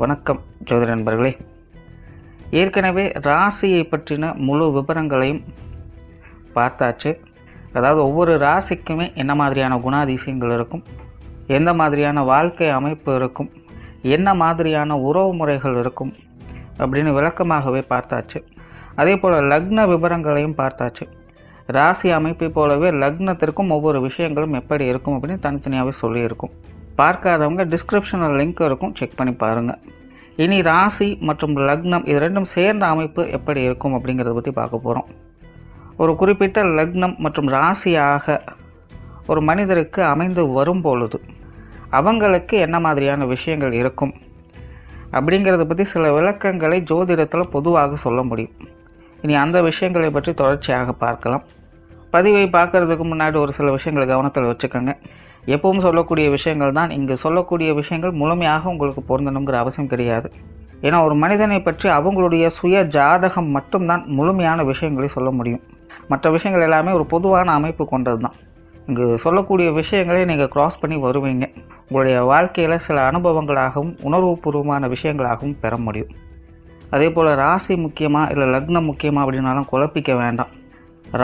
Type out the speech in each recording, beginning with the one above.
வணக்கம் ஜோதிட நண்பர்களே. ஏற்கனவே ராசியை பற்றின முழு விவரங்களையும் பார்த்தாச்சு. அதாவது ஒவ்வொரு ராசிக்குமே என்ன மாதிரியான குணாதிசயங்கள் இருக்கும், எந்த மாதிரியான வாழ்க்கை அமைப்பு இருக்கும், என்ன மாதிரியான உறவு முறைகள் இருக்கும் அப்படின்னு விளக்கமாகவே பார்த்தாச்சு. அதே போல் லக்ன விவரங்களையும் பார்த்தாச்சு. ராசி அமைப்பை போலவே லக்னத்திற்கும் ஒவ்வொரு விஷயங்களும் எப்படி இருக்கும் அப்படின்னு தனித்தனியாகவே சொல்லியிருக்கும். பார்க்காதவங்க டிஸ்கிரிப்ஷனில் லிங்க் இருக்கும், செக் பண்ணி பாருங்கள். இனி ராசி மற்றும் லக்னம் இது ரெண்டும் சேர்ந்த அமைப்பு எப்படி இருக்கும் அப்படிங்கிறத பற்றி பார்க்க போகிறோம். ஒரு குறிப்பிட்ட லக்னம் மற்றும் ராசியாக ஒரு மனிதருக்கு அமைந்து வரும் பொழுது அவங்களுக்கு என்ன மாதிரியான விஷயங்கள் இருக்கும் அப்படிங்கிறத பற்றி சில விளக்கங்களை ஜோதிடத்தில் பொதுவாக சொல்ல முடியும். இனி அந்த விஷயங்களை பற்றி தொடர்ச்சியாக பார்க்கலாம். பதிவை பார்க்குறதுக்கு முன்னாடி ஒரு சில விஷயங்களை கவனத்தில் வச்சுக்கோங்க. எப்பவும் சொல்லக்கூடிய விஷயங்கள் தான், இங்கு சொல்லக்கூடிய விஷயங்கள் முழுமையாக உங்களுக்கு பொருந்தணுங்கிற அவசியம் கிடையாது. ஏன்னா ஒரு மனிதனை பற்றி அவங்களுடைய சுய ஜாதகம் மட்டும்தான் முழுமையான விஷயங்களை சொல்ல முடியும். மற்ற விஷயங்கள் எல்லாமே ஒரு பொதுவான அமைப்பு கொண்டது தான். இங்கு சொல்லக்கூடிய விஷயங்களை நீங்கள் கிராஸ் பண்ணி வருவீங்க. உங்களுடைய வாழ்க்கையில் சில அனுபவங்களாகவும் உணர்வுபூர்வமான விஷயங்களாகவும் பெற முடியும். அதே போல் ராசி முக்கியமாக இல்லை லக்னம் முக்கியமாக அப்படின்னாலும் குழப்பிக்க வேண்டாம்.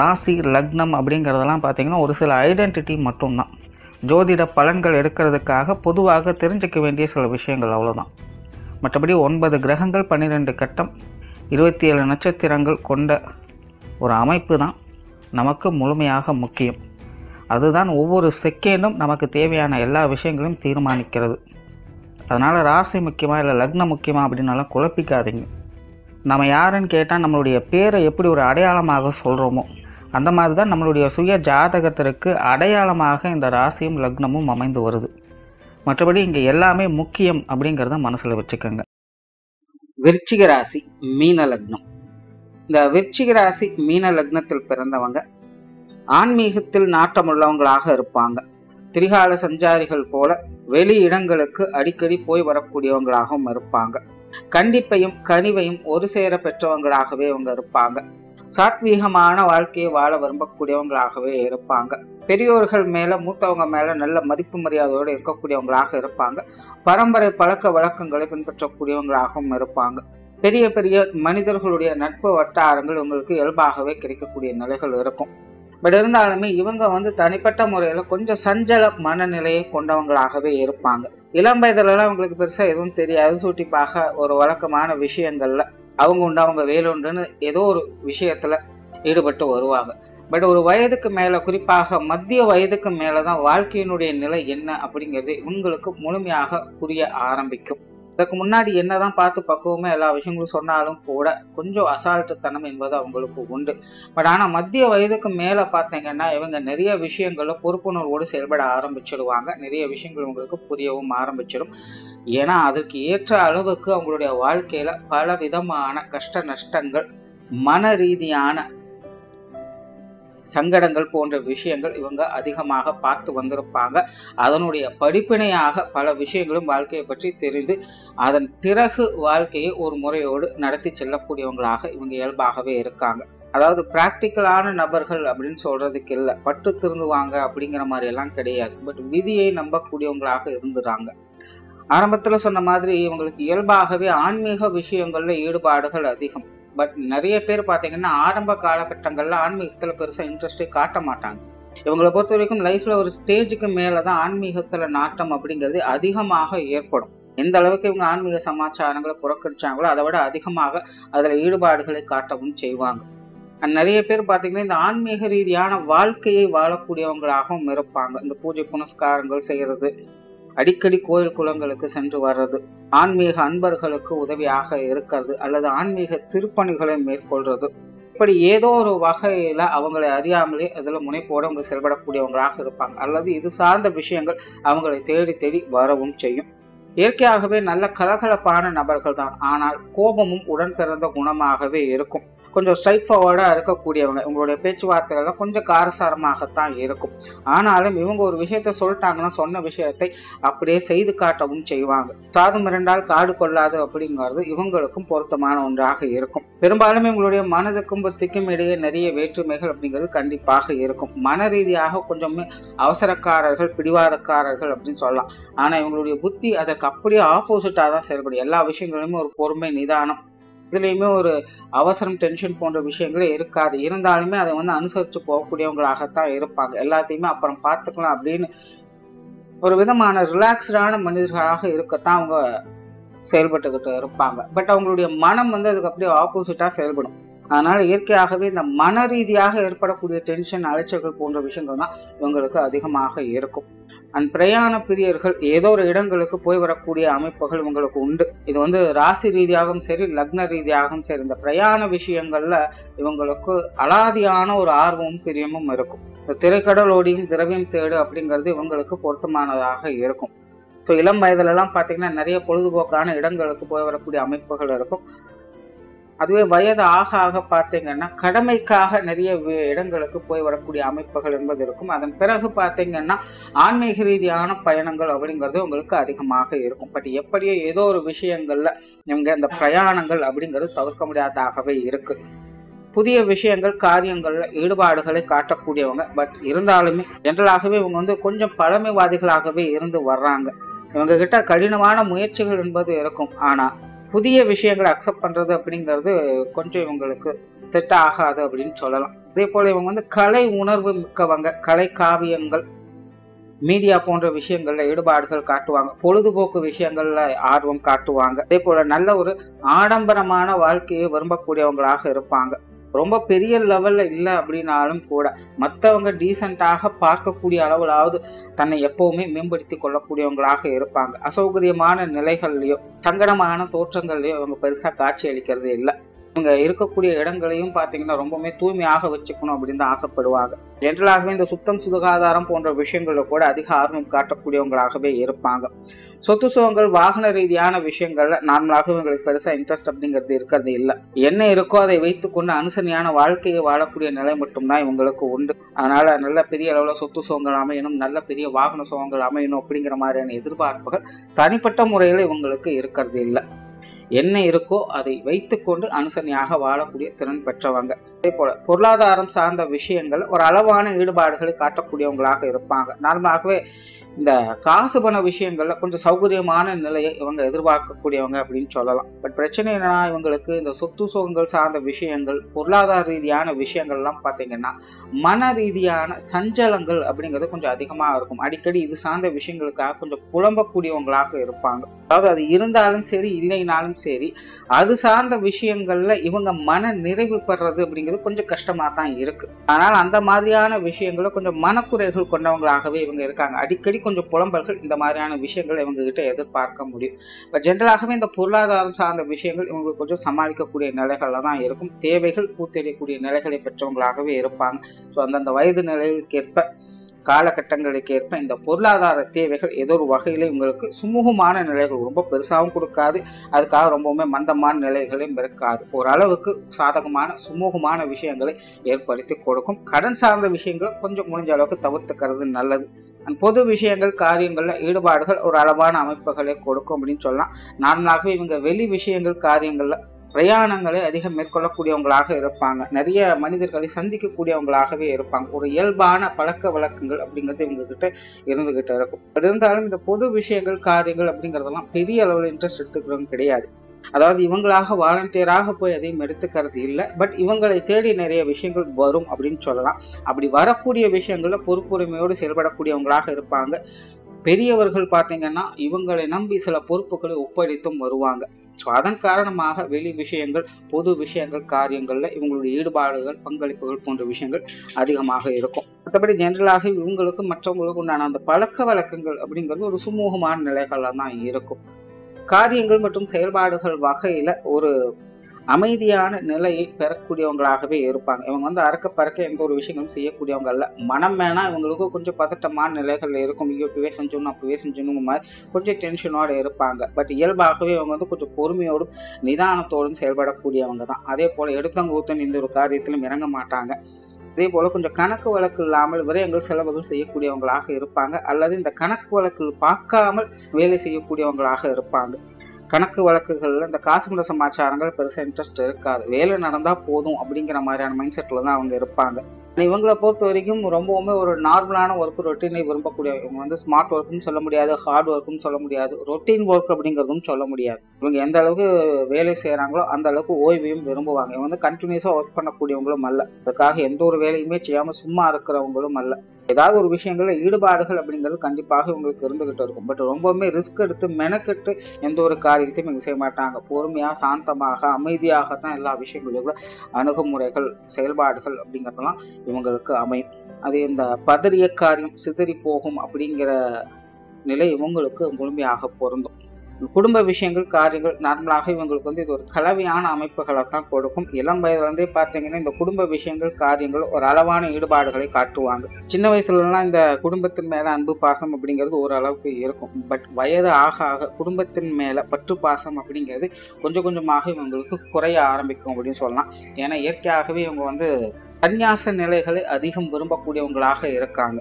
ராசி லக்னம் அப்படிங்கிறதெல்லாம் பார்த்திங்கன்னா ஒரு சில ஐடென்டிட்டி மட்டும்தான். ஜோதிட பலன்கள் எடுக்கிறதுக்காக பொதுவாக தெரிஞ்சிக்க வேண்டிய சில விஷயங்கள் அவ்வளோதான். மற்றபடி 9 கிரகங்கள் 12 கட்டம் 27 நட்சத்திரங்கள் கொண்ட ஒரு அமைப்பு தான் நமக்கு முழுமையாக முக்கியம். அதுதான் ஒவ்வொரு செகண்டும் நமக்கு தேவையான எல்லா விஷயங்களையும் தீர்மானிக்கிறது. அதனால் ராசி முக்கியமாக இல்லை லக்னம் முக்கியமாக அப்படின்னாலும் குழப்பிக்காதீங்க. நம்ம யாருன்னு கேட்டால் நம்மளுடைய பேரை எப்படி ஒரு அடையாளமாக சொல்கிறோமோ அந்த மாதிரி தான் நம்மளுடைய சுய ஜாதகத்திற்கு அடையாளமாக இந்த ராசியும் லக்னமும் அமைந்து வருது. மற்றபடி இங்கே எல்லாமே முக்கியம் அப்படிங்கிறத மனசில் வச்சுக்கோங்க. விருச்சிக ராசி மீன லக்னம். இந்த விருச்சிக ராசி மீன லக்னத்தில் பிறந்தவங்க ஆன்மீகத்தில் நாட்டமுள்ளவங்களாக இருப்பாங்க. திரிகால சஞ்சாரிகள் போல வெளி இடங்களுக்கு அடிக்கடி போய் வரக்கூடியவங்களாகவும் இருப்பாங்க. கண்டிப்பையும் கனிவையும் ஒரு சேர பெற்றவங்களாகவே இவங்க இருப்பாங்க. சாத்வீகமான வாழ்க்கையை வாழ விரும்பக்கூடியவங்களாகவே இருப்பாங்க. பெரியோர்கள் மேல மூத்தவங்க மேல நல்ல மதிப்பு மரியாதையோடு இருக்கக்கூடியவங்களாக இருப்பாங்க. பரம்பரை பழக்க வழக்கங்களை பின்பற்றக்கூடியவங்களாகவும் இருப்பாங்க. பெரிய பெரிய மனிதர்களுடைய நட்பு வட்டாரங்கள் இவங்களுக்கு இயல்பாகவே கிடைக்கக்கூடிய நிலைகள் இருக்கும். பட் இருந்தாலுமே இவங்க தனிப்பட்ட முறையில கொஞ்சம் சஞ்சல மனநிலையை கொண்டவங்களாகவே இருப்பாங்க. இளம் வயதுலலாம் அவங்களுக்கு பெருசா எதுவும் தெரியாது. சூட்டிப்பாக ஒரு வழக்கமான விஷயங்கள்ல அவங்க உண்டு, அவங்க வேலுண்டுன்னு ஏதோ ஒரு விஷயத்துல ஈடுபட்டு வருவாங்க. பட் ஒரு வயதுக்கு மேல, குறிப்பாக மத்திய வயதுக்கு மேலதான் வாழ்க்கையினுடைய நிலை என்ன அப்படிங்கிறது இவங்களுக்கு முழுமையாக புரிய ஆரம்பிக்கும். இதுக்கு முன்னாடி என்னதான் பார்த்து பக்குவமே எல்லா விஷயங்களும் சொன்னாலும் கூட கொஞ்சம் அசால்ட்டுத்தனம் என்பது அவங்களுக்கு உண்டு. பட் ஆனால் மத்திய வயதுக்கு மேலே பார்த்தீங்கன்னா இவங்க நிறைய விஷயங்கள பொறுப்புணர்வோடு செயல்பட ஆரம்பிச்சிடுவாங்க. நிறைய விஷயங்கள் உங்களுக்கு புரியவும் ஆரம்பிச்சிடும். ஏன்னா அதற்கு ஏற்ற அளவுக்கு அவங்களுடைய வாழ்க்கையில பல விதமான கஷ்ட நஷ்டங்கள், மன ரீதியான சங்கடங்கள் போன்ற விஷயங்கள் இவங்க அதிகமாக பார்த்து வந்திருப்பாங்க. அதனுடைய படிப்பினையாக பல விஷயங்களும் வாழ்க்கையை பற்றி தெரிந்து அதன் பிறகு வாழ்க்கையை ஒரு முறையோடு நடத்தி செல்லக்கூடியவங்களாக இவங்க இயல்பாகவே இருக்காங்க. அதாவது பிராக்டிக்கலான நபர்கள் அப்படின்னு சொல்றதுக்கு இல்லை, பட்டு திருந்துவாங்க அப்படிங்கிற மாதிரி எல்லாம் கிடையாது. பட் விதியை நம்பக்கூடியவங்களாக இருந்துறாங்க. ஆரம்பத்துல சொன்ன மாதிரி இவங்களுக்கு இயல்பாகவே ஆன்மீக விஷயங்கள்ல ஈடுபாடுகள் அதிகம். பட் நிறைய பேர் பார்த்தீங்கன்னா ஆரம்ப காலகட்டங்களில் ஆன்மீகத்தில் பெருசாக இன்ட்ரெஸ்டே காட்ட மாட்டாங்க. இவங்களை பொறுத்த வரைக்கும் லைஃப்பில் ஒரு ஸ்டேஜுக்கு மேலே தான் ஆன்மீகத்தில் நாட்டம் அப்படிங்கிறது அதிகமாக ஏற்படும். எந்த அளவுக்கு இவங்க ஆன்மீக சமாச்சாரங்களை புறக்கணிச்சாங்களோ அதை விட அதிகமாக அதில் ஈடுபாடுகளை காட்டவும் செய்வாங்க. நிறைய பேர் பார்த்தீங்கன்னா இந்த ஆன்மீக ரீதியான வாழ்க்கையை வாழக்கூடியவங்களாகவும் இருப்பாங்க. இந்த பூஜை புனஸ்காரங்கள் செய்கிறது, அடிக்கடி கோயில் குளங்களுக்கு சென்று வர்றது, ஆன்மீக அன்பர்களுக்கு உதவியாக இருக்கிறது, அல்லது ஆன்மீக திருப்பணிகளை மேற்கொள்றது, இப்படி ஏதோ ஒரு வகையில அவங்களை அறியாமலே அதில் முனைப்போடு அவங்க செயல்படக்கூடியவங்களாக இருப்பாங்க. அல்லது இது சார்ந்த விஷயங்கள் அவங்களை தேடி தேடி வரவும் செய்யும். இயற்கையாகவே நல்ல கலகலப்பான நபர்கள் தான். ஆனால் கோபமும் உடன் பிறந்த குணமாகவே இருக்கும். கொஞ்சம் ஸ்ட்ரைட் ஃபார்வர்டாக இருக்கக்கூடியவங்க. உங்களுடைய பேச்சுவார்த்தைகள்லாம் கொஞ்சம் காரசாரமாகத்தான் இருக்கும். ஆனாலும் இவங்க ஒரு விஷயத்த சொல்லிட்டாங்கன்னா சொன்ன விஷயத்தை அப்படியே செய்து காட்டவும் செய்வாங்க. சாது மிரண்டால் காடு கொள்ளாது அப்படிங்கிறது இவங்களுக்கும் பொருத்தமான ஒன்றாக இருக்கும். பெரும்பாலும் இவங்களுடைய மனதுக்கும் புத்திக்கும் இடையே நிறைய வேற்றுமைகள் அப்படிங்கிறது கண்டிப்பாக இருக்கும். மன ரீதியாக கொஞ்சமே அவசரக்காரர்கள், பிடிவாதக்காரர்கள் அப்படின்னு சொல்லலாம். ஆனால் இவங்களுடைய புத்தி அதற்கு அப்படியே ஆப்போசிட்டாக தான் செயல்படும். எல்லா விஷயங்களுமே ஒரு பொறுமை, நிதானம், இதுலேயுமே ஒரு அவசரம், டென்ஷன் போன்ற விஷயங்களே இருக்காது. இருந்தாலுமே அதை அனுசரித்து போகக்கூடியவங்களாகத்தான் இருப்பாங்க. எல்லாத்தையுமே அப்புறம் பார்த்துக்கலாம் அப்படின்னு ஒரு விதமான ரிலாக்ஸ்டான மனிதர்களாக இருக்கத்தான் அவங்க செயல்பட்டுக்கிட்டு இருப்பாங்க. பட் அவங்களுடைய மனம் அதுக்கு அப்படியே ஆப்போசிட்டாக செயல்படும். அதனால இயற்கையாகவே இந்த மன ரீதியாக ஏற்படக்கூடிய டென்ஷன், அலைச்சல்கள் போன்ற விஷயங்கள் தான் இவங்களுக்கு அதிகமாக இருக்கும். பிரயாண பிரியர்கள் ஏதோ ஒரு இடங்களுக்கு போய் வரக்கூடிய அமைப்புகள் இவங்களுக்கு உண்டு. இது ராசி ரீதியாகவும் சரி, லக்ன ரீதியாகவும் சரி, இந்த பிரயாண விஷயங்கள்ல இவங்களுக்கு அலாதியான ஒரு ஆர்வமும் பிரியமும் இருக்கும். இந்த திரைக்கடல் ஓடியும் திரவியம் தேடு அப்படிங்கிறது இவங்களுக்கு பொருத்தமானதாக இருக்கும். ஸோ இளம் வயதுலலாம் பார்த்தீங்கன்னா நிறைய பொழுதுபோக்கான இடங்களுக்கு போய் வரக்கூடிய அமைப்புகள் இருக்கும். அதுவே வயது ஆக ஆக பார்த்தீங்கன்னா கடமைக்காக நிறைய இடங்களுக்கு போய் வரக்கூடிய அமைப்புகள் என்பது இருக்கும். அதன் பிறகு பார்த்தீங்கன்னா ஆன்மீக ரீதியான பயணங்கள் அப்படிங்கிறது உங்களுக்கு அதிகமாக இருக்கும். பட் எப்படியோ ஏதோ ஒரு விஷயங்கள்ல இவங்க இந்த பிரயாணங்கள் அப்படிங்கிறது தவிர்க்க முடியாததாகவே இருக்கு. புதிய விஷயங்கள், காரியங்கள்ல ஈடுபாடுகளை காட்டக்கூடியவங்க. பட் இருந்தாலுமே ஜென்ரலாகவே இவங்க கொஞ்சம் பழமைவாதிகளாகவே இருந்து வர்றாங்க. இவங்க கிட்ட கடினமான முயற்சிகள் என்பது இருக்கும். ஆனா புதிய விஷயங்களை அக்செப்ட் பண்றது அப்படிங்கிறது கொஞ்சம் இவங்களுக்கு செட் ஆகாது அப்படின்னு சொல்லலாம். அதே போல இவங்க கலை உணர்வு மிக்கவங்க. கலை, காவியங்கள், மீடியா போன்ற விஷயங்கள்ல ஈடுபாடுகள் காட்டுவாங்க. பொழுதுபோக்கு விஷயங்கள்ல ஆர்வம் காட்டுவாங்க. அதே போல நல்ல ஒரு ஆடம்பரமான வாழ்க்கையை விரும்பக்கூடியவங்களாக இருப்பாங்க. ரொம்ப பெரிய லெவல்ல இல்லை அப்படின்னாலும் கூட மற்றவங்க டீசெண்டாக பார்க்கக்கூடிய அளவுலாவது தன்னை எப்பவுமே மேம்படுத்தி கொள்ளக்கூடியவங்களாக இருப்பாங்க. அசௌகரியமான நிலைகள்லையோ சங்கடமான தோற்றங்கள்லையோ அவங்க பெருசா காட்சி அளிக்கிறது இல்லை. இவங்க இருக்கக்கூடிய இடங்களையும் பார்த்தீங்கன்னா ரொம்பவுமே தூய்மையாக வச்சுக்கணும் அப்படின்னு தான் ஆசைப்படுவாங்க. ஜென்ரலாகவே இந்த சுத்தம், சுகாதாரம் போன்ற விஷயங்கள்ல கூட அதிக ஆர்வம் காட்டக்கூடியவங்களாகவே இருப்பாங்க. சொத்து சுகங்கள், வாகன ரீதியான விஷயங்கள்ல நார்மலாக இவங்களுக்கு பெருசா இன்ட்ரெஸ்ட் அப்படிங்கிறது இருக்கிறது இல்லை. என்ன இருக்கோ அதை வைத்துக்கொண்டு அனுசரணையான வாழ்க்கையை வாழக்கூடிய நிலை மட்டும்தான் இவங்களுக்கு உண்டு. அதனால நல்ல பெரிய அளவுல சொத்து சுகங்கள் அமையணும், நல்ல பெரிய வாகன சுகங்கள் அமையணும் அப்படிங்கிற மாதிரியான எதிர்பார்ப்புகள் தனிப்பட்ட முறையில் இவங்களுக்கு இருக்கிறது இல்லை. என்ன இருக்கோ அதை வைத்துக்கொண்டு அனுசரணையாக வாழக்கூடிய திறன் பெற்றவங்க. அதே போல பொருளாதாரம் சார்ந்த விஷயங்கள் ஒரு அளவான ஈடுபாடுகளை காட்டக்கூடியவங்களாக இருப்பாங்க. நார்மலாகவே இந்த காசு பண விஷயங்கள்ல கொஞ்சம் சௌகரியமான நிலையை இவங்க எதிர்பார்க்கக்கூடியவங்க அப்படின்னு சொல்லலாம். பட் பிரச்சனை என்னன்னா இவங்களுக்கு இந்த சொத்து சுகங்கள் சார்ந்த விஷயங்கள், பொருளாதார ரீதியான விஷயங்கள்லாம் பார்த்தீங்கன்னா மன ரீதியான சஞ்சலங்கள் அப்படிங்கிறது கொஞ்சம் அதிகமாக இருக்கும். அடிக்கடி இது சார்ந்த விஷயங்களுக்காக கொஞ்சம் புலம்பக்கூடியவங்களாக இருப்பாங்க. அதாவது அது இருந்தாலும் சரி, இல்லைனாலும் சரி, அது சார்ந்த விஷயங்கள்ல இவங்க மன நிறைவு பெறது அப்படிங்கிறது கொஞ்சம் கஷ்டமா தான் இருக்கு. ஆனால் அந்த மாதிரியான விஷயங்கள கொஞ்சம் மனக்குறைகள் கொண்டவங்களாகவே இவங்க இருக்காங்க. அடிக்கடி கொஞ்சம் புலம்பல்கள், இந்த மாதிரியான விஷயங்கள் இவங்க கிட்ட எதிர்பார்க்க முடியும். இப்போ ஜென்ரலாகவே இந்த பொருளாதாரம் சார்ந்த விஷயங்கள் இவங்களுக்கு கொஞ்சம் சமாளிக்கக்கூடிய நிலைகள்ல தான் இருக்கும். தேவைகள் பூத்தெறியக்கூடிய நிலைகளை பெற்றவங்களாகவே இருப்பாங்க. ஸோ அந்தந்த வயது நிலைகளுக்கேற்ப, காலகட்டங்களுக்கு ஏற்ப இந்த பொருளாதார தேவைகள் ஏதோ ஒரு வகையில இவங்களுக்கு சுமூகமான நிலைகள், ரொம்ப பெருசாகவும் கொடுக்காது, அதுக்காக ரொம்பவுமே மந்தமான நிலைகளையும் இருக்காது. ஓரளவுக்கு சாதகமான சுமூகமான விஷயங்களை ஏற்படுத்தி கொடுக்கும். கடன் சார்ந்த விஷயங்கள் கொஞ்சம் முடிஞ்ச அளவுக்கு தவிர்த்துக்கிறது நல்லது. பொது விஷயங்கள், காரியங்கள்ல ஈடுபாடுகள் ஒரு அளவான அமைப்புகளை கொடுக்கும் அப்படின்னு சொல்லலாம். நார்மலாகவே இவங்க வெளி விஷயங்கள், காரியங்கள்ல பிரயாணங்களை அதிகம் மேற்கொள்ளக்கூடியவங்களாக இருப்பாங்க. நிறைய மனிதர்களை சந்திக்கக்கூடியவங்களாகவே இருப்பாங்க. ஒரு இயல்பான பழக்க வழக்கங்கள் அப்படிங்கிறது இவங்க கிட்ட இருந்துகிட்டு இருக்கும். இருந்தாலும் இந்த பொது விஷயங்கள், காரியங்கள் அப்படிங்கிறதெல்லாம் பெரிய அளவில் இன்ட்ரெஸ்ட் எடுத்துக்கிறவங்க கிடையாது. அதாவது இவங்களாக வாலண்டியராக போய் எதையும் எடுத்துக்கிறது இல்லை. பட் இவங்களை தேடி நிறைய விஷயங்கள் வரும் அப்படின்னு சொல்லலாம். அப்படி வரக்கூடிய விஷயங்கள்ல பொறுப்புரிமையோடு செயல்படக்கூடியவங்களாக இருப்பாங்க. பெரியவர்கள் பார்த்தீங்கன்னா இவங்களை நம்பி சில பொறுப்புகளை ஒப்படைத்தும் வருவாங்க. ஸோ அதன் காரணமாக வெளி விஷயங்கள், பொது விஷயங்கள், காரியங்கள்ல இவங்களுடைய ஈடுபாடுகள், பங்களிப்புகள் போன்ற விஷயங்கள் அதிகமாக இருக்கும். மற்றபடி ஜென்ரலாக இவங்களுக்கு மற்றவங்களுக்கு உண்டான அந்த பழக்க வழக்கங்கள் அப்படிங்கிறது ஒரு சுமூகமான நிலைகள்ல தான் இருக்கும். காரியங்கள் மற்றும் செயல்பாடுகள் வகையில ஒரு அமைதியான நிலையை பெறக்கூடியவங்களாகவே இருப்பாங்க. இவங்க வந்து அறக்க பறக்க எந்த ஒரு விஷயங்களும் செய்யக்கூடியவங்க அல்ல. மனம் வேணா இவங்களுக்கு கொஞ்சம் பதட்டமான நிலைகள் இருக்கும். ஐயோ இப்பவே செஞ்சோம் அப்பவே செஞ்சோம் மாதிரி கொஞ்சம் டென்ஷனோட இருப்பாங்க. பட் இயல்பாகவே இவங்க வந்து கொஞ்சம் பொறுமையோடும் நிதானத்தோடும் செயல்படக்கூடியவங்க தான். அதே போல எடுத்தங்கூத்தன் இந்த ஒரு காரியத்திலும் இறங்க மாட்டாங்க. அதே போல கொஞ்சம் கணக்கு வழக்கு இல்லாமல் விரயங்கள் செலவுகள் செய்யக்கூடியவங்களாக இருப்பாங்க. அல்லது இந்த கணக்கு வழக்கு பார்க்காமல் வேலை செய்யக்கூடியவங்களாக இருப்பாங்க. கணக்கு வழக்குகள்ல இந்த காசுமுறை சமாச்சாரங்கள் பெருசாக இன்ட்ரெஸ்ட் இருக்காது. வேலை நடந்தா போதும் அப்படிங்கிற மாதிரியான மைண்ட் செட்ல தான் அவங்க இருப்பாங்க. இவங்களை பொறுத்த வரைக்கும் ரொம்பவுமே ஒரு நார்மலான ஒர்க் ரொட்டீனை விரும்பக்கூடிய இவங்க வந்து ஸ்மார்ட் ஒர்க்குன்னு சொல்ல முடியாது, ஹார்ட் ஒர்க்குன்னு சொல்ல முடியாது, ரொட்டீன் ஒர்க் அப்படிங்கிறதும் சொல்ல முடியாது. இவங்க எந்த அளவுக்கு வேலை செய்கிறாங்களோ அந்த அளவுக்கு ஓய்வையும் விரும்புவாங்க. இவங்க வந்து கண்டினியூஸாக ஒர்க் பண்ணக்கூடியவங்களும் அல்ல. அதுக்காக எந்த ஒரு வேலையுமே செய்யாமல் சும்மா இருக்கிறவங்களும் அல்ல. ஏதாவது ஒரு விஷயங்கள்ல ஈடுபாடுகள் அப்படிங்கிறது கண்டிப்பாக உங்களுக்கு இருந்துகிட்டு இருக்கும். பட் ரொம்பவுமே ரிஸ்க் எடுத்து மெனக்கெட்டு எந்த ஒரு காரியத்தையும் இவங்க செய்ய மாட்டாங்க. பொறுமையாக சாந்தமாக அமைதியாகத்தான் எல்லா விஷயங்களும் அணுகுமுறைகள் செயல்பாடுகள் அப்படிங்கிறதெல்லாம் இவங்களுக்கு அமையும். அது இந்த பதறிய காரியம் சிதறி போகும் அப்படிங்கிற நிலை இவங்களுக்கு முழுமையாக பொருந்தும். குடும்ப விஷயங்கள் காரியங்கள் நார்மலாக இவங்களுக்கு வந்து இது ஒரு கலவையான அமைப்புகளை தான் கொடுக்கும். இளம் வயதுலேருந்தே பார்த்தீங்கன்னா இந்த குடும்ப விஷயங்கள் காரியங்கள் ஒரு அளவான ஈடுபாடுகளை காட்டுவாங்க. சின்ன வயசுலலாம் இந்த குடும்பத்தின் மேல அன்பு பாசம் அப்படிங்கிறது ஓரளவுக்கு இருக்கும். பட் வயது ஆக ஆக குடும்பத்தின் மேல பற்று பாசம் அப்படிங்கிறது கொஞ்சம் கொஞ்சமாக இவங்களுக்கு குறைய ஆரம்பிக்கும் அப்படின்னு சொல்லலாம். ஏன்னா இயற்கையாகவே இவங்க வந்து சந்நியாச நிலைகளை அதிகம் விரும்பக்கூடியவங்களாக இருக்காங்க.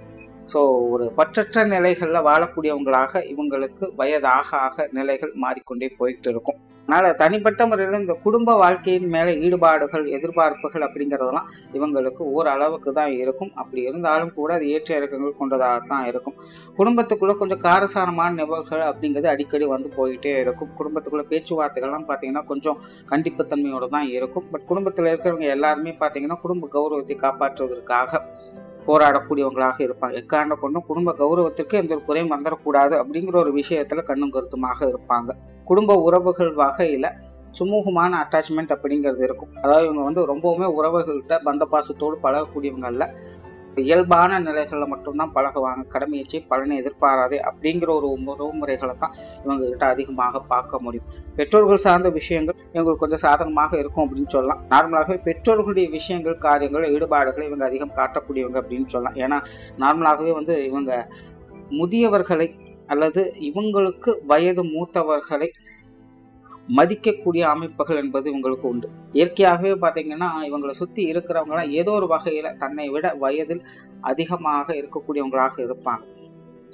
ஸோ ஒரு பற்றற்ற நிலைகளில் வாழக்கூடியவங்களாக இவங்களுக்கு வயதாக ஆக நிலைகள் மாறிக்கொண்டே போயிட்டு இருக்கும். அதனால் தனிப்பட்ட முறையில் இந்த குடும்ப வாழ்க்கையின் மேலே ஈடுபாடுகள் எதிர்பார்ப்புகள் அப்படிங்கிறதெல்லாம் இவங்களுக்கு ஓரளவுக்கு தான் இருக்கும். அப்படி இருந்தாலும் கூட அது ஏற்ற இறக்கங்கள் கொண்டதாகத்தான் இருக்கும். குடும்பத்துக்குள்ளே கொஞ்சம் காரசாரமான நிகழ்வுகள் அப்படிங்கிறது அடிக்கடி வந்து போயிட்டே இருக்கும். குடும்பத்துக்குள்ளே பேச்சுவார்த்தைகள்லாம் பார்த்தீங்கன்னா கொஞ்சம் கண்டிப்புத்தன்மையோடு தான் இருக்கும். பட் குடும்பத்தில் இருக்கிறவங்க எல்லாருமே பார்த்தீங்கன்னா குடும்ப கௌரவத்தை காப்பாற்றுவதற்காக போராடக்கூடியவங்களாக இருப்பாங்க. எக்காரண கொண்டும் குடும்ப கௌரவத்திற்கு எந்த ஒரு குறையும் வந்துடக்கூடாது அப்படிங்கிற ஒரு விஷயத்துல கண்ணும் கருத்துமாக இருப்பாங்க. குடும்ப உறவுகள் வகையில சுமூகமான அட்டாச்மெண்ட் அப்படிங்கிறது இருக்கும். அதாவது இவங்க வந்து ரொம்பவுமே உறவுகள்கிட்ட பந்த பாசத்தோடு பழகக்கூடியவங்க அல்ல. இயல்பான நிலைகளில் மட்டும்தான் பழகுவாங்க. கடமையச்சு பலனை எதிர்பாராதே அப்படிங்கிற ஒரு உறவுமுறைகளை தான் இவங்க கிட்ட அதிகமாக பார்க்க முடியும். பெற்றோர்கள் சார்ந்த விஷயங்கள் இவங்களுக்கு கொஞ்சம் சாதகமாக இருக்கும் அப்படின்னு சொல்லலாம். நார்மலாகவே பெற்றோர்களுடைய விஷயங்கள் காரியங்கள் ஈடுபாடுகளை இவங்க அதிகம் காட்டக்கூடியவங்க அப்படின்னு சொல்லலாம். ஏன்னா நார்மலாகவே வந்து இவங்க முதியவர்களை அல்லது இவங்களுக்கு வயது மூத்தவர்களை மதிக்கக்கூடிய அமைப்புகள் என்பது இவங்களுக்கு உண்டு. இயற்கையாகவே பார்த்தீங்கன்னா இவங்களை சுற்றி இருக்கிறவங்களாம் ஏதோ ஒரு வகையில் தன்னை விட வயதில் அதிகமாக இருக்கக்கூடியவங்களாக இருப்பாங்க.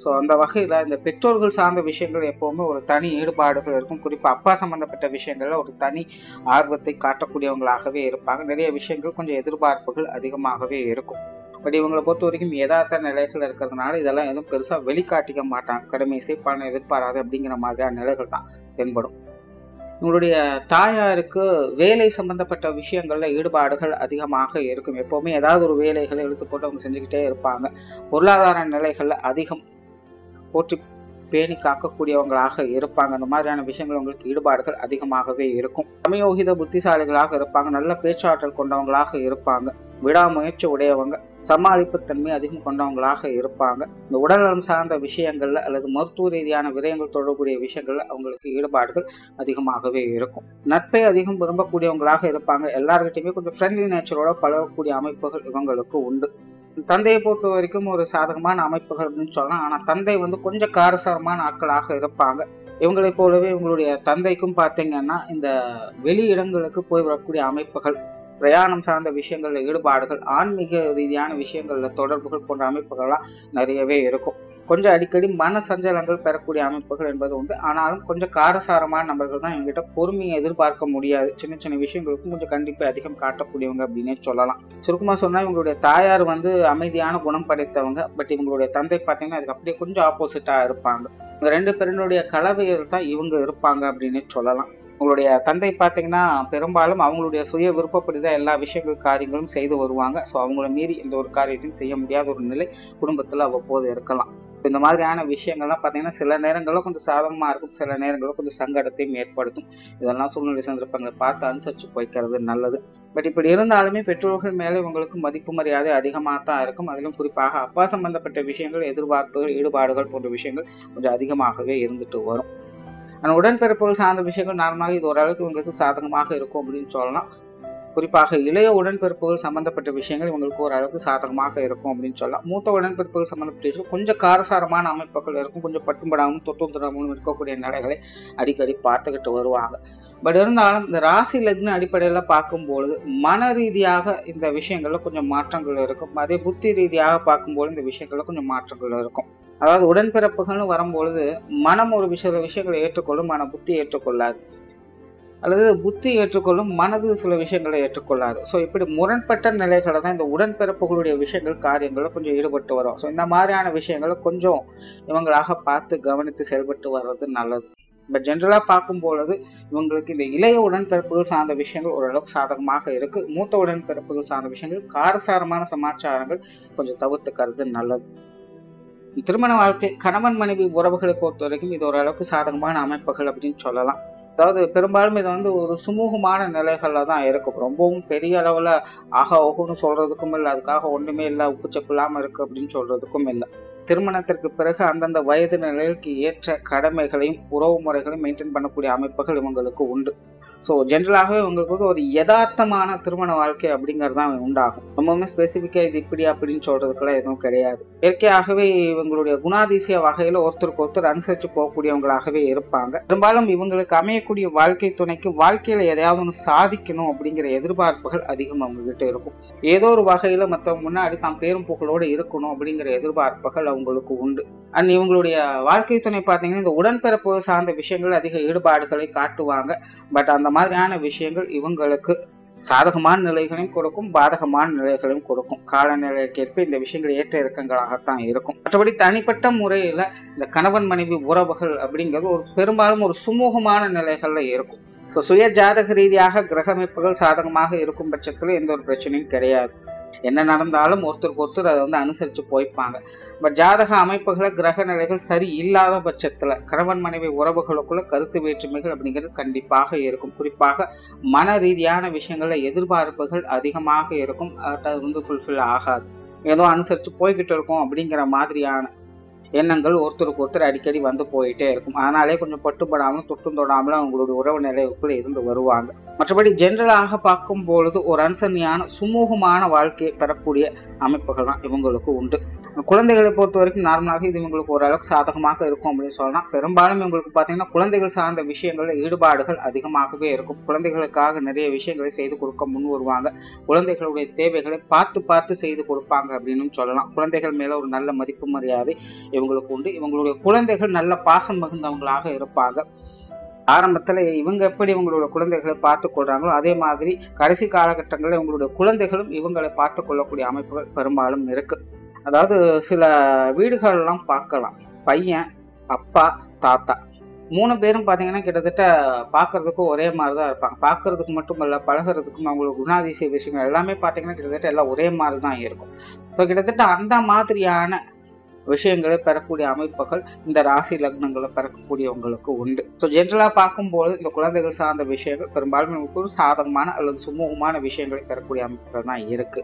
ஸோ அந்த வகையில் இந்த பெற்றோர்கள் சார்ந்த விஷயங்கள் எப்போவுமே ஒரு தனி ஈடுபாடுகள் இருக்கும். குறிப்பாக அப்பா சம்மந்தப்பட்ட விஷயங்களில் ஒரு தனி ஆர்வத்தை காட்டக்கூடியவங்களாகவே இருப்பாங்க. நிறைய விஷயங்கள் கொஞ்சம் எதிர்பார்ப்புகள் அதிகமாகவே இருக்கும். பட் இவங்களை பொறுத்த வரைக்கும் யதார்த்த நிலைகள் இருக்கிறதுனால இதெல்லாம் எதுவும் பெருசாக வெளிக்காட்டிக்க மாட்டாங்க. கடமை பலனை எதிர்பாராது அப்படிங்கிற மாதிரியான நிலைகள் தான் தென்படும். உங்களுடைய தாயாருக்கு வேலை சம்பந்தப்பட்ட விஷயங்கள்ல ஈடுபாடுகள் அதிகமாக இருக்கும். எப்பவுமே ஏதாவது ஒரு வேலைகளை இழுத்து போட்டு அவங்க செஞ்சுக்கிட்டே இருப்பாங்க. பொருளாதார நிலைகள்ல அதிகம் போற்றி பேணி காக்கக்கூடியவங்களாக இருப்பாங்க. அந்த மாதிரியான விஷயங்கள் உங்களுக்கு ஈடுபாடுகள் அதிகமாகவே இருக்கும். சமயோகித புத்திசாலிகளாக இருப்பாங்க. நல்ல பேச்சாற்றல் கொண்டவங்களாக இருப்பாங்க. விடாமுயற்சி உடையவங்க. சமாளிப்பு தன்மை அதிகம் கொண்டவங்களாக இருப்பாங்க. இந்த உடல்நலம் சார்ந்த விஷயங்கள்ல அல்லது மருத்துவ ரீதியான விரயங்கள் தொடர்புடைய விஷயங்கள்ல அவங்களுக்கு ஈடுபாடுகள் அதிகமாகவே இருக்கும். நட்பை அதிகம் விரும்பக்கூடியவங்களாக இருப்பாங்க. எல்லார்கிட்டையுமே கொஞ்சம் ஃப்ரெண்ட்லி நேச்சரோட பழகக்கூடிய அமைப்புகள் இவங்களுக்கு உண்டு. தந்தையை பொறுத்த வரைக்கும் ஒரு சாதகமான அமைப்புகள் அப்படின்னு சொல்லலாம். ஆனால் தந்தை வந்து கொஞ்சம் காரசாரமான ஆட்களாக இருப்பாங்க. இவங்களை போலவே இவங்களுடைய தந்தைக்கும் பார்த்தீங்கன்னா இந்த வெளி இடங்களுக்கு போய் வரக்கூடிய அமைப்புகள், பிரயாணம் சார்ந்த விஷயங்கள்ல ஈடுபாடுகள், ஆன்மீக ரீதியான விஷயங்கள்ல தொடர்புகள் போன்ற அமைப்புகள்லாம் நிறையவே இருக்கும். கொஞ்சம் அடிக்கடி மன சஞ்சலங்கள் பெறக்கூடிய அமைப்புகள் என்பது உண்டு. ஆனாலும் கொஞ்சம் காரசாரமான நபர்கள் தான் இவங்ககிட்ட பொறுமையை எதிர்பார்க்க முடியாது. சின்ன சின்ன விஷயங்களுக்கும் கொஞ்சம் கண்டிப்பாக அதிகம் காட்டக்கூடியவங்க அப்படின்னே சொல்லலாம். சுருக்கமாக சொன்னால் இவங்களுடைய தாயார் வந்து அமைதியான குணம் படைத்தவங்க. பட் இவங்களுடைய தந்தை பார்த்தீங்கன்னா அதுக்கு அப்படியே கொஞ்சம் ஆப்போசிட்டாக இருப்பாங்க. இந்த ரெண்டு பேருடைய கலவையில் தான் இவங்க இருப்பாங்க அப்படின்னே சொல்லலாம். உங்களுடைய தந்தை பார்த்தீங்கன்னா பெரும்பாலும் அவங்களுடைய சுய விருப்பப்படி தான் எல்லா விஷயங்கள் காரியங்களும் செய்து வருவாங்க. ஸோ அவங்கள மீறி எந்த ஒரு காரியத்தையும் செய்ய முடியாத ஒரு நிலை குடும்பத்தில் அவ்வப்போது இருக்கலாம். இந்த மாதிரியான விஷயங்கள்லாம் பார்த்தீங்கன்னா சில நேரங்களில் கொஞ்சம் சாதகமாக இருக்கும், சில நேரங்களில் கொஞ்சம் சங்கடத்தையும் ஏற்படுத்தும். இதெல்லாம் சூழ்நிலை சந்தர்ப்பங்களை பார்த்து அனுசரித்து போய்க்கிறது நல்லது. பட் இப்படி இருந்தாலுமே பெற்றோர்கள் மேலே இவங்களுக்கு மதிப்பு மரியாதை அதிகமாக தான் இருக்கும். அதிலும் குறிப்பாக அப்பா சம்பந்தப்பட்ட விஷயங்கள், எதிர்பார்ப்புகள், ஈடுபாடுகள் போன்ற விஷயங்கள் கொஞ்சம் அதிகமாகவே இருந்துட்டு வரும். ஆனால் உடன்பிறப்புகள் சார்ந்த விஷயங்கள் நார்மலாக இது ஓரளவுக்கு இவங்களுக்கு சாதகமாக இருக்கும் அப்படின்னு சொல்லலாம். குறிப்பாக இளைய உடன்பிறப்புகள் சம்பந்தப்பட்ட விஷயங்கள் இவங்களுக்கு ஓரளவுக்கு சாதகமாக இருக்கும் அப்படின்னு சொல்லலாம். மூத்த உடன்பிறப்புகள் சம்பந்தப்பட்ட விஷயம் கொஞ்சம் காரசாரமான அமைப்புகள் இருக்கும், கொஞ்சம் பட்டும்படாமல் தொட்டும்படாமலும் இருக்கக்கூடிய நிலைகளை அடிக்கடி பார்த்துக்கிட்டு வருவாங்க. பட் இருந்தாலும் இந்த ராசி லக்ன அடிப்படையில் பார்க்கும்பொழுது மன ரீதியாக இந்த விஷயங்கள்ல கொஞ்சம் மாற்றங்கள் இருக்கும். அதே புத்தி ரீதியாக பார்க்கும்போது இந்த விஷயங்கள்ல கொஞ்சம் மாற்றங்கள் இருக்கும். அதாவது உடன்பிறப்புகள்னு வரும்பொழுது மனம் ஒரு விஷயங்களை ஏற்றுக்கொள்ளும், மன புத்தி ஏற்றுக்கொள்ளாது, அல்லது புத்தி ஏற்றுக்கொள்ளும், மனது சில விஷயங்களை ஏற்றுக்கொள்ளாது. ஸோ இப்படி முரண்பட்ட நிலைகளை தான் இந்த உடன்பிறப்புகளுடைய விஷயங்கள் காரியங்களில் கொஞ்சம் ஈடுபட்டு வரும். ஸோ இந்த மாதிரியான விஷயங்களை கொஞ்சம் இவங்களாக பார்த்து கவனித்து செயல்பட்டு வர்றது நல்லது. பட் ஜென்ரலாக பார்க்கும்பொழுது இவங்களுக்கு இந்த இளைய உடன்பிறப்புகள் சார்ந்த விஷயங்கள் ஓரளவுக்கு சாதகமாக இருக்கு. மூத்த உடன்பிறப்புகள் சார்ந்த விஷயங்கள் காரசாரமான சமாச்சாரங்கள் கொஞ்சம் தவிர்த்துக்கிறது நல்லது. திருமண வாழ்க்கை கணவன் மனைவி உறவுகளை பொறுத்த வரைக்கும் இது ஓரளவுக்கு சாதகமான அமைப்புகள் அப்படின்னு சொல்லலாம். அதாவது பெரும்பாலும் இது ஒரு சுமூகமான நிலைகளில் தான் இருக்கும். ரொம்பவும் பெரிய அளவில் ஆகா ஓகுன்னு சொல்கிறதுக்கும் இல்லை, அதுக்காக ஒன்றுமே இல்லை உப்புச்சப்பு இல்லாமல் இருக்குது அப்படின்னு சொல்கிறதுக்கும் இல்லை. திருமணத்திற்கு பிறகு அந்தந்த வயது நிலைக்கு ஏற்ற கடமைகளையும் உறவு முறைகளையும் மெயின்டைன் பண்ணக்கூடிய அமைப்புகள் இவங்களுக்கு உண்டு. ஸோ ஜென்ரலாகவே இவங்களுக்கு ஒரு யதார்த்தமான திருமண வாழ்க்கை அப்படிங்கிறது தான் உண்டாகும். ரொம்பவுமே ஸ்பெசிஃபிக்காக இது இப்படி அப்படின்னு சொல்கிறதுக்கெல்லாம் எதுவும் கிடையாது. இயற்கையாகவே இவங்களுடைய குணாதிசய வகையில் ஒருத்தருக்கு ஒருத்தர் அனுசரித்து போகக்கூடியவங்களாகவே இருப்பாங்க. பெரும்பாலும் இவங்களுக்கு அமையக்கூடிய வாழ்க்கை துணைக்கு வாழ்க்கையில் எதையாவது ஒன்று சாதிக்கணும் அப்படிங்கிற எதிர்பார்ப்புகள் அதிகம் அவங்ககிட்ட இருக்கும். ஏதோ ஒரு வகையில் மற்றவங்க முன்னாடி தான் பேரும் புகழோடு இருக்கணும் அப்படிங்கிற எதிர்பார்ப்புகள் அவங்களுக்கு உண்டு. அண்ட் இவங்களுடைய வாழ்க்கை துணை பார்த்தீங்கன்னா இந்த உடன்பிறப்பு சார்ந்த விஷயங்கள் அதிக ஈடுபாடுகளை காட்டுவாங்க. பட் அந்த மாதிரியான விஷயங்கள் இவங்களுக்கு சாதகமான நிலைகளையும் கொடுக்கும், பாதகமான நிலைகளையும் கொடுக்கும். காலநிலைக்கேற்ப இந்த விஷயங்கள் ஏற்ற இறக்கங்களாகத்தான் இருக்கும். மற்றபடி தனிப்பட்ட முறையில் இந்த கணவன் மனைவி உறவுகள் அப்படிங்கிறது பெரும்பாலும் ஒரு சுமூகமான நிலைகள்ல இருக்கும். ஸோ சுய ஜாதக ரீதியாக கிரக அமைப்புகள் சாதகமாக இருக்கும் பட்சத்தில் எந்த ஒரு பிரச்சனையும் கிடையாது. என்ன நடந்தாலும் ஒருத்தருக்கு ஒருத்தர் அதை அனுசரித்து போய்ப்பாங்க. பட் ஜாதக அமைப்புகளை கிரக நிலைகள் சரி இல்லாத பட்சத்தில் கணவன் மனைவி உறவுகளுக்குள்ள கருத்து வேற்றுமைகள் அப்படிங்கிறது கண்டிப்பாக இருக்கும். குறிப்பாக மன ரீதியான விஷயங்களில் எதிர்பார்ப்புகள் அதிகமாக இருக்கும். அது ஃபுல்ஃபில் ஆகாது. ஏதோ அனுசரித்து போய்கிட்டு இருக்கும் அப்படிங்கிற மாதிரியான எண்ணங்கள் ஒருத்தருக்கு ஒருத்தர் அடிக்கடி வந்து போயிட்டே இருக்கும். அதனாலே கொஞ்சம் பட்டுப்படாமலும் தொட்டும் தொடாமலும் அவங்களுடைய உறவு நிலைக்குள்ள இருந்து வருவாங்க. மற்றபடி ஜென்ரலாக பார்க்கும்பொழுது ஒரு அனுசரணையான சுமூகமான வாழ்க்கையை பெறக்கூடிய அமைப்புகள் தான் இவங்களுக்கு உண்டு. குழந்தைகளை பொறுத்த வரைக்கும் நார்மலாக இது இவங்களுக்கு ஓரளவுக்கு சாதகமாக இருக்கும் அப்படின்னு சொல்லலாம். பெரும்பாலும் இவங்களுக்கு பார்த்தீங்கன்னா குழந்தைகள் சார்ந்த விஷயங்களில் ஈடுபாடுகள் அதிகமாகவே இருக்கும். குழந்தைகளுக்காக நிறைய விஷயங்களை செய்து கொடுக்க முன் வருவாங்க. குழந்தைகளுடைய தேவைகளை பார்த்து செய்து கொடுப்பாங்க அப்படின்னு சொல்லலாம். குழந்தைகள் மேல ஒரு நல்ல மதிப்பு மரியாதை இவங்களுக்கு உண்டு. இவங்களுடைய குழந்தைகள் நல்ல பாசம் மிகுந்தவங்களாக இருப்பாங்க. ஆரம்பத்தில் இவங்க எப்படி இவங்களுடைய குழந்தைகளை பார்த்து கொள்றாங்களோ அதே மாதிரி கடைசி காலகட்டங்களில் இவங்களுடைய குழந்தைகளும் இவங்களை பார்த்து கொள்ளக்கூடிய அமைப்புகள் பெரும்பாலும் இருக்கு. அதாவது சில வீடுகள்லாம் பார்க்கலாம், பையன், அப்பா, தாத்தா 3 பேரும் பார்த்தீங்கன்னா கிட்டத்தட்ட பார்க்கறதுக்கும் ஒரே மாதிரி தான் இருப்பாங்க. பார்க்கறதுக்கு மட்டும் இல்லை, பழகிறதுக்கும் அவங்களோட குணாதிசய விஷயங்கள் எல்லாமே பார்த்தீங்கன்னா கிட்டத்தட்ட எல்லாம் ஒரே மாதிரி தான் இருக்கும். ஸோ கிட்டத்தட்ட அந்த மாதிரியான விஷயங்களை பெறக்கூடிய அமைப்புகள் இந்த ராசி லக்னங்களை பெறக்கூடியவங்களுக்கு உண்டு. ஸோ ஜென்ரலாக பார்க்கும்போது இந்த குழந்தைகள் சார்ந்த விஷயங்கள் பெரும்பாலும் ஒரு சாதகமான அல்லது சுமூகமான விஷயங்களை பெறக்கூடிய அமைப்புகள் தான் இருக்கு.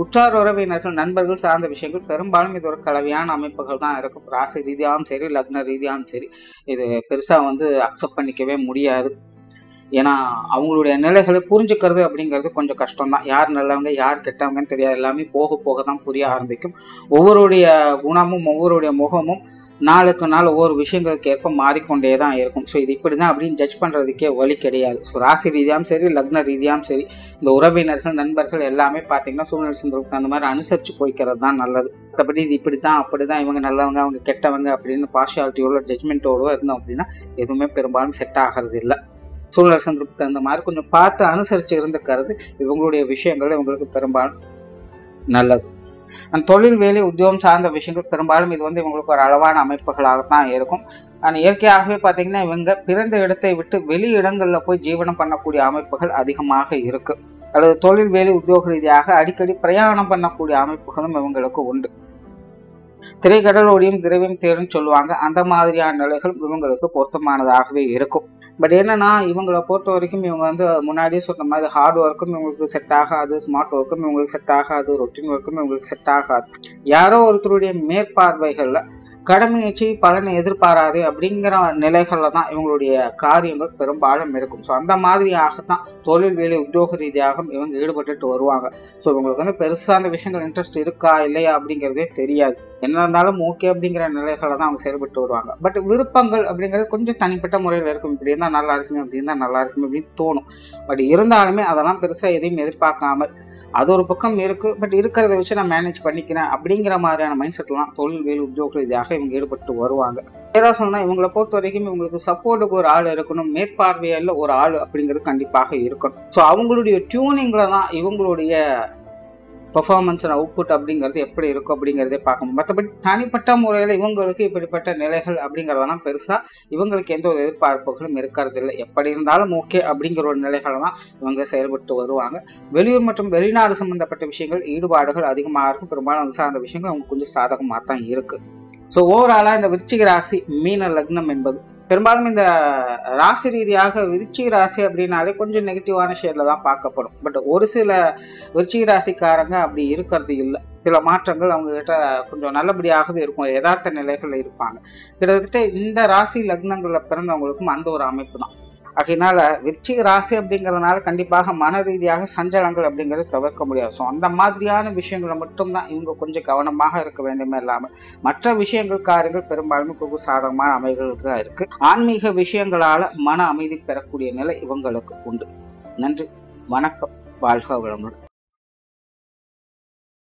உற்றார் உறவினர்கள் நண்பர்கள் சார்ந்த விஷயங்கள் பெரும்பாலும் இது ஒரு கலவையான அமைப்புகள் தான் இருக்கும். ராசி ரீதியாகவும் சரி லக்ன ரீதியாகவும் சரி இது பெருசாக அக்செப்ட் பண்ணிக்கவே முடியாது. ஏன்னா அவங்களுடைய நிலைகளை புரிஞ்சுக்கிறது அப்படிங்கிறது கொஞ்சம் கஷ்டம்தான். யார் நல்லவங்க யார் கெட்டவங்கன்னு தெரியாது. எல்லாமே போக தான் புரிய ஆரம்பிக்கும். ஒவ்வொருடைய குணமும் ஒவ்வொருடைய முகமும் நாளுக்கு நாள் ஒவ்வொரு விஷயங்களுக்கு ஏற்ப மாறிக்கொண்டே தான் இருக்கும். ஸோ இது இப்படி தான் அப்படின்னு ஜட்ஜ் பண்ணுறதுக்கே வழி கிடையாது. ஸோ ராசி ரீதியாகவும் சரி லக்ன ரீதியாகவும் சரி இந்த உறவினர்கள் நண்பர்கள் எல்லாமே பார்த்தீங்கன்னா சூழ்நிலை சந்தர்ப்பம் அந்த மாதிரி அனுசரித்து போய்க்கிறது தான் நல்லது. மற்றபடி இது இப்படி தான் அப்படி தான் இவங்க நல்லவங்க அவங்க கெட்டவங்க அப்படின்னு பார்ஷியாலிட்டியோட ஜட்ஜ்மெண்ட்டோட இருந்தோம் அப்படின்னா எதுவுமே பெரும்பாலும் செட் ஆகிறது இல்லை. சூழ்நிலை சந்தர்ப்பத்துக்கு அந்த மாதிரி கொஞ்சம் பார்த்து அனுசரித்து இருந்துக்கிறது இவங்களுடைய விஷயங்கள் இவங்களுக்கு பெரும்பாலும் நல்லது. அந்த தொழில் வேலை உத்தியோகம் சார்ந்த விஷயங்கள் பெரும்பாலும் இது இவங்களுக்கு ஒரு அளவான அமைப்புகளாகத்தான் இருக்கும். ஆனால் இயற்கையாகவே பார்த்தீங்கன்னா இவங்க பிறந்த இடத்தை விட்டு வெளி இடங்களில் போய் ஜீவனம் பண்ணக்கூடிய அமைப்புகள் அதிகமாக இருக்கு. அல்லது தொழில் வேலை உத்தியோக ரீதியாக அடிக்கடி பிரயாணம் பண்ணக்கூடிய அமைப்புகளும் இவங்களுக்கு உண்டு. திரைக்கடல் ஓடியும் திரவியம் தேடும் சொல்லுவாங்க. அந்த மாதிரியான நிலைகள் இவங்களுக்கு பொருத்தமானதாகவே இருக்கும். பட் என்னன்னா இவங்களை பொறுத்த வரைக்கும் இவங்க முன்னாடியே சொன்ன மாதிரி ஹார்ட் ஒர்க்கும் இவங்களுக்கு செட் ஆகாது, ஸ்மார்ட் ஒர்க்கும் இவங்களுக்கு செட் ஆகாது, ரொட்டீன் ஒர்க்கும் இவங்களுக்கு செட் ஆகாது. யாரோ ஒருத்தருடைய மேற்பார்வைகளில் கடமையை பலனை எதிர்பாராது அப்படிங்கிற நிலைகளில் தான் இவங்களுடைய காரியங்கள் பெரும்பாலும் இருக்கும். ஸோ அந்த மாதிரியாகத்தான் தொழில் வேலை உத்தியோக ரீதியாக இவங்க ஈடுபட்டுட்டு வருவாங்க. ஸோ இவங்களுக்கு வந்து பெருசாக அந்த விஷயங்கள் இன்ட்ரெஸ்ட் இருக்கா இல்லையா அப்படிங்கிறதே தெரியாது. என்ன இருந்தாலும் ஓகே அப்படிங்கிற நிலைகளை தான் அவங்க செயல்பட்டு வருவாங்க. பட் விருப்பங்கள் அப்படிங்கிறது கொஞ்சம் தனிப்பட்ட முறையில் இருக்கும். இப்படி இருந்தால் நல்லா இருக்குமே, அப்படி இருந்தால் நல்லா இருக்குமே அப்படின்னு தோணும். பட் இருந்தாலுமே அதெல்லாம் பெருசாக எதையும் எதிர்பார்க்காமல் அது ஒரு பக்கம் இருக்கு. பட் இருக்கிறத வச்சு நான் மேனேஜ் பண்ணிக்கிறேன் அப்படிங்கிற மாதிரியான மைண்ட் செட்லாம் தொழில் வேலை உத்தியோக ரீதியாக இவங்க ஈடுபட்டு வருவாங்க. ஏதாவது சொன்னா இவங்களை பொறுத்த வரைக்கும் இவங்களுக்கு சப்போர்ட்டுக்கு ஒரு ஆள் இருக்கணும், மேற்பார்வையில் ஒரு ஆள் அப்படிங்கிறது கண்டிப்பாக இருக்கணும். ஸோ அவங்களுடைய டியூனிங்ல தான் இவங்களுடைய பெர்ஃபார்மன்ஸ் அண்ட் அவுட்புட் அப்படிங்கிறது எப்படி இருக்கும் அப்படிங்கிறதே பார்க்கணும். மற்றபடி தனிப்பட்ட முறையில் இவங்களுக்கு இப்படிப்பட்ட நிலைகள் அப்படிங்கிறதெல்லாம் பெருசாக இவங்களுக்கு எந்த ஒரு எதிர்பார்ப்புகளும் இருக்கிறது இல்லை. எப்படி இருந்தாலும் ஓகே அப்படிங்கிற ஒரு நிலைகளை தான் இவங்க செயல்பட்டு வருவாங்க. வெளியூர் மற்றும் வெளிநாடு சம்பந்தப்பட்ட விஷயங்கள் ஈடுபாடுகள் அதிகமாக இருக்கும். பெரும்பாலும் அது சார்ந்த விஷயங்கள் அவங்க கொஞ்சம் சாதகமாக தான் இருக்கு. ஸோ ஓவராலாக இந்த விருச்சிக ராசி மீன லக்னம் என்பது பெரும்பாலும் இந்த ராசி ரீதியாக விருச்சிக ராசி அப்படின்னாலே கொஞ்சம் நெகட்டிவான ஷேட்ல தான் பார்க்கப்படும். பட் ஒரு சில விருச்சிக ராசிக்காரங்க அப்படி இருக்கிறது இல்லை. சில மாற்றங்கள் அவங்க கிட்ட கொஞ்சம் நல்லபடியாகவே இருக்கும், யதார்த்த நிலைகள் இருப்பாங்க. கிட்டத்தட்ட இந்த ராசி லக்னங்களில் பிறந்தவங்களுக்கும் அந்த ஒரு அமைப்பு தான். அதனால விருச்சிக ராசி அப்படிங்கிறதுனால கண்டிப்பாக மன ரீதியாக சஞ்சலங்கள் அப்படிங்கிறது தவிர்க்க முடியாது. ஸோ அந்த மாதிரியான விஷயங்களை மட்டும்தான் இவங்க கொஞ்சம் கவனமாக இருக்க வேண்டுமே இல்லாமல் மற்ற விஷயங்கள் காரியங்கள் பெரும்பாலுமே கொஞ்சம் சாதகமான அமைகள் தான் இருக்கு. ஆன்மீக விஷயங்களால மன அமைதி பெறக்கூடிய நிலை இவங்களுக்கு உண்டு. நன்றி, வணக்கம், வாழ்க வளமுடன்.